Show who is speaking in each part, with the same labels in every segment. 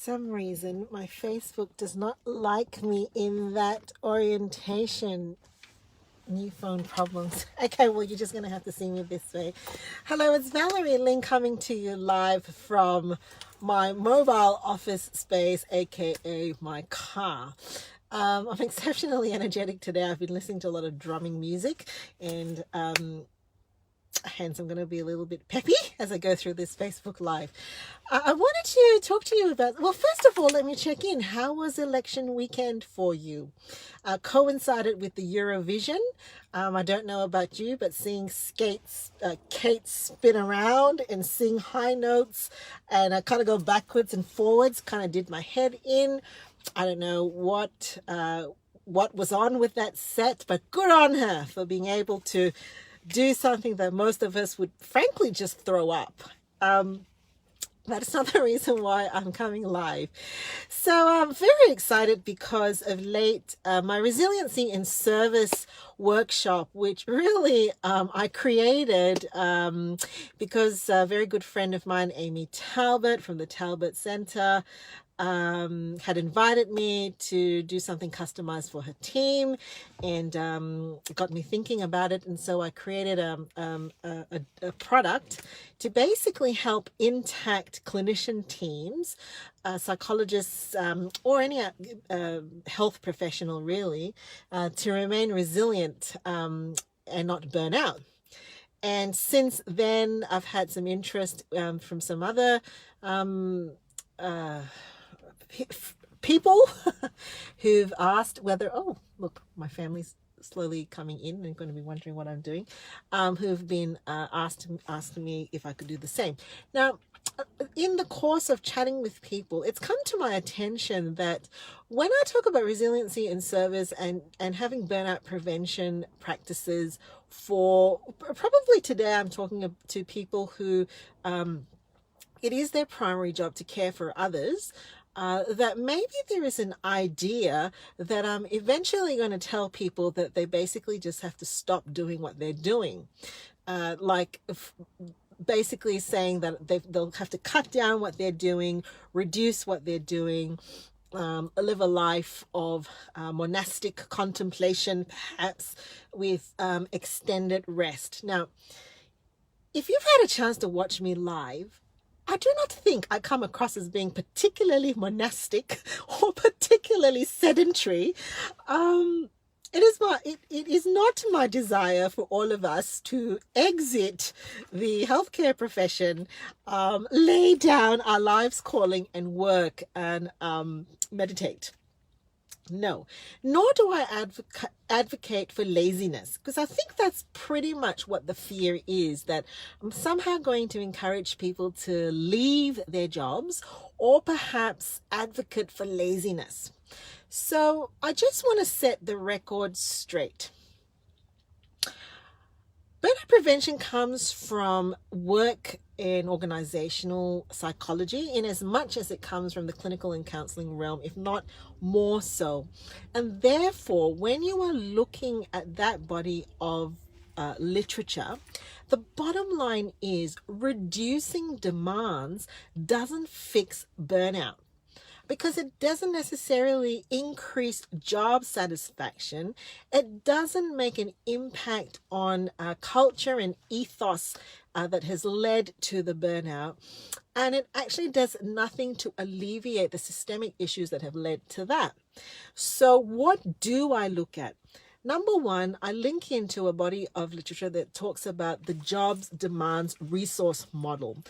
Speaker 1: some reason, my Facebook does not like me in that orientation. New phone problems. Okay, well, you're just going to have to see me this way. Hello, it's Valerie Ling coming to you live from my mobile office space, aka my car. I'm exceptionally energetic today. I've been listening to a lot of drumming music, and hence I'm going to be a little bit peppy as I go through this Facebook Live. I wanted to talk to you about, well, first of all, let me check in. How was election weekend for you? Coincided with the Eurovision. I don't know about you, but seeing Kate spin around and sing high notes and kind of go backwards and forwards kind of did my head in. I don't know what was on with that set, but good on her for being able to do something that most of us would frankly just throw up. That's not the reason why I'm coming live. So I'm very excited because of late my Resiliency in Service workshop, which really I created because a very good friend of mine, Amy Talbot from the Talbot Center, had invited me to do something customized for her team, and got me thinking about it. And so I created a product to basically help intact clinician teams, psychologists, or any health professional really, to remain resilient and not burn out. And since then, I've had some interest from some other people who've asked whether, oh, look, my family's slowly coming in and going to be wondering what I'm doing, who've been asking me if I could do the same. Now, in the course of chatting with people, it's come to my attention that when I talk about resiliency in service and having burnout prevention practices for, probably today I'm talking to people who it is their primary job to care for others, that maybe there is an idea that I'm eventually going to tell people that they basically just have to stop doing what they're doing. Basically saying that they'll have to cut down what they're doing, reduce what they're doing, live a life of monastic contemplation, perhaps with extended rest. Now, if you've had a chance to watch me live, I do not think I come across as being particularly monastic or particularly sedentary. It is not my desire for all of us to exit the healthcare profession, lay down our life's calling and work and meditate. No, nor do I advocate for laziness, because I think that's pretty much what the fear is, that I'm somehow going to encourage people to leave their jobs or perhaps advocate for laziness. So I just want to set the record straight. Burnout prevention comes from work in organizational psychology in as much as it comes from the clinical and counseling realm, if not more so. And therefore, when you are looking at that body of literature, the bottom line is reducing demands doesn't fix burnout, because it doesn't necessarily increase job satisfaction. It doesn't make an impact on culture and ethos that has led to the burnout. And it actually does nothing to alleviate the systemic issues that have led to that. So what do I look at? Number one, I link into a body of literature that talks about the jobs demands resource model,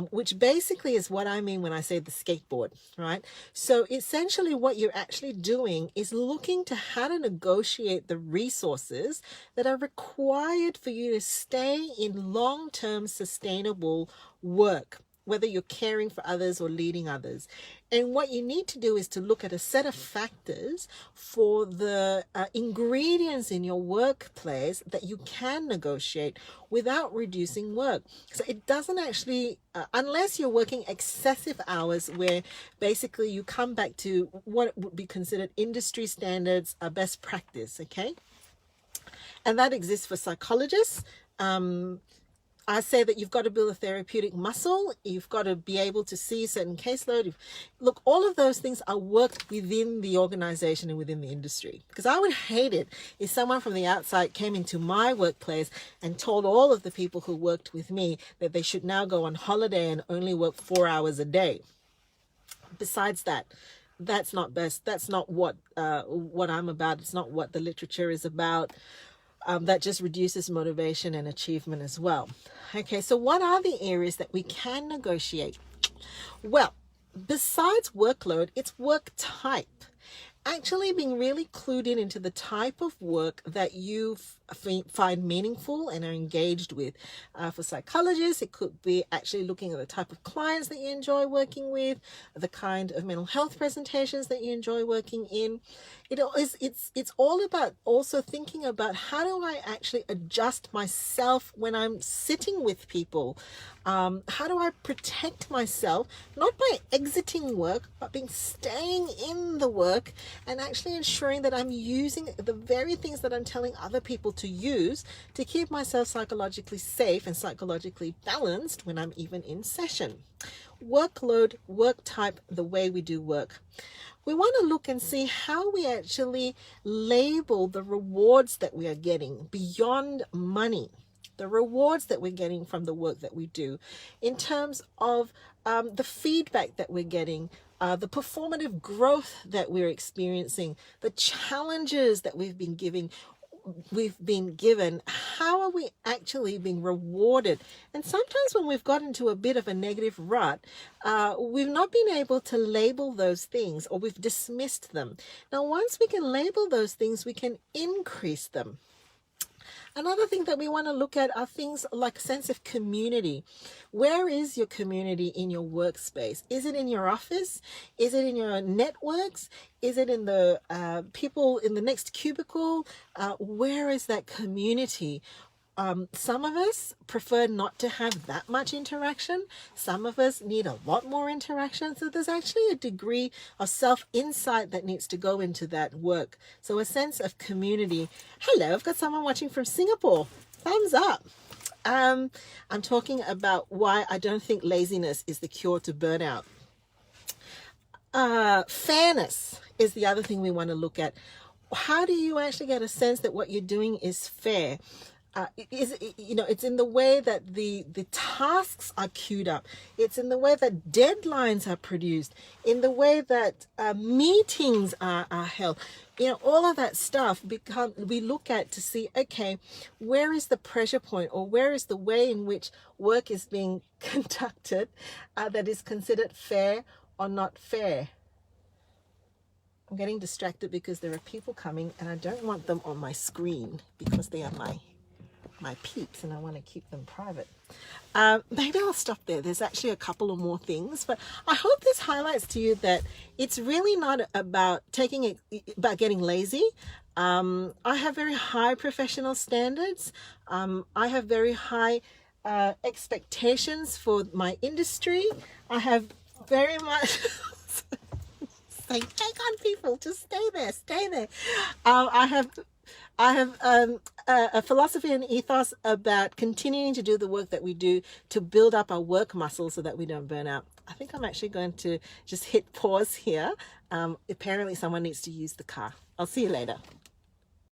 Speaker 1: which basically is what I mean when I say the skateboard, right? So essentially what you're actually doing is looking to how to negotiate the resources that are required for you to stay in long-term sustainable work, whether you're caring for others or leading others. And what you need to do is to look at a set of factors for the ingredients in your workplace that you can negotiate without reducing work. So it doesn't actually, unless you're working excessive hours where basically you come back to what would be considered industry standards, best practice, okay? And that exists for psychologists. I say that you've got to build a therapeutic muscle. You've got to be able to see certain caseload. Look, all of those things are worked within the organization and within the industry. Because I would hate it if someone from the outside came into my workplace and told all of the people who worked with me that they should now go on holiday and only work 4 hours a day. Besides that, that's not best. That's not what I'm about. It's not what the literature is about. That just reduces motivation and achievement as well. Okay, so what are the areas that we can negotiate? Well, besides workload, it's work type. Actually being really clued in into the type of work that you find meaningful and are engaged with. For psychologists, it could be actually looking at the type of clients that you enjoy working with, the kind of mental health presentations that you enjoy working in. It's all about also thinking about how do I actually adjust myself when I'm sitting with people? How do I protect myself, not by exiting work, but being staying in the work and actually ensuring that I'm using the very things that I'm telling other people to use to keep myself psychologically safe and psychologically balanced when I'm even in session. Workload, work type, the way we do work. We want to look and see how we actually label the rewards that we are getting beyond money. The rewards that we're getting from the work that we do in terms of the feedback that we're getting, the performative growth that we're experiencing, the challenges that we've been given, how are we actually being rewarded? And sometimes when we've got into a bit of a negative rut, we've not been able to label those things, or we've dismissed them. Now, once we can label those things, we can increase them. Another thing that we want to look at are things like a sense of community. Where is your community in your workspace? Is it in your office? Is it in your networks? Is it in the people in the next cubicle? Where is that community? Some of us prefer not to have that much interaction. Some of us need a lot more interaction. So there's actually a degree of self-insight that needs to go into that work. So a sense of community. Hello, I've got someone watching from Singapore. Thumbs up. I'm talking about why I don't think laziness is the cure to burnout. Fairness is the other thing we want to look at. How do you actually get a sense that what you're doing is fair? It's in the way that the tasks are queued up. It's in the way that deadlines are produced, in the way that meetings are held. All of that stuff we look at to see, okay, where is the pressure point, or where is the way in which work is being conducted that is considered fair or not fair. I'm getting distracted because there are people coming and I don't want them on my screen because they are my peeps and I want to keep them private. Maybe I'll stop there. There's actually a couple of more things, but I hope this highlights to you that it's really not about getting lazy. I have very high professional standards. I have very high expectations for my industry. I have very much saying, hang on people, just stay there. I have a philosophy and ethos about continuing to do the work that we do to build up our work muscle so that we don't burn out. I think I'm actually going to just hit pause here. Apparently someone needs to use the car. I'll see you later.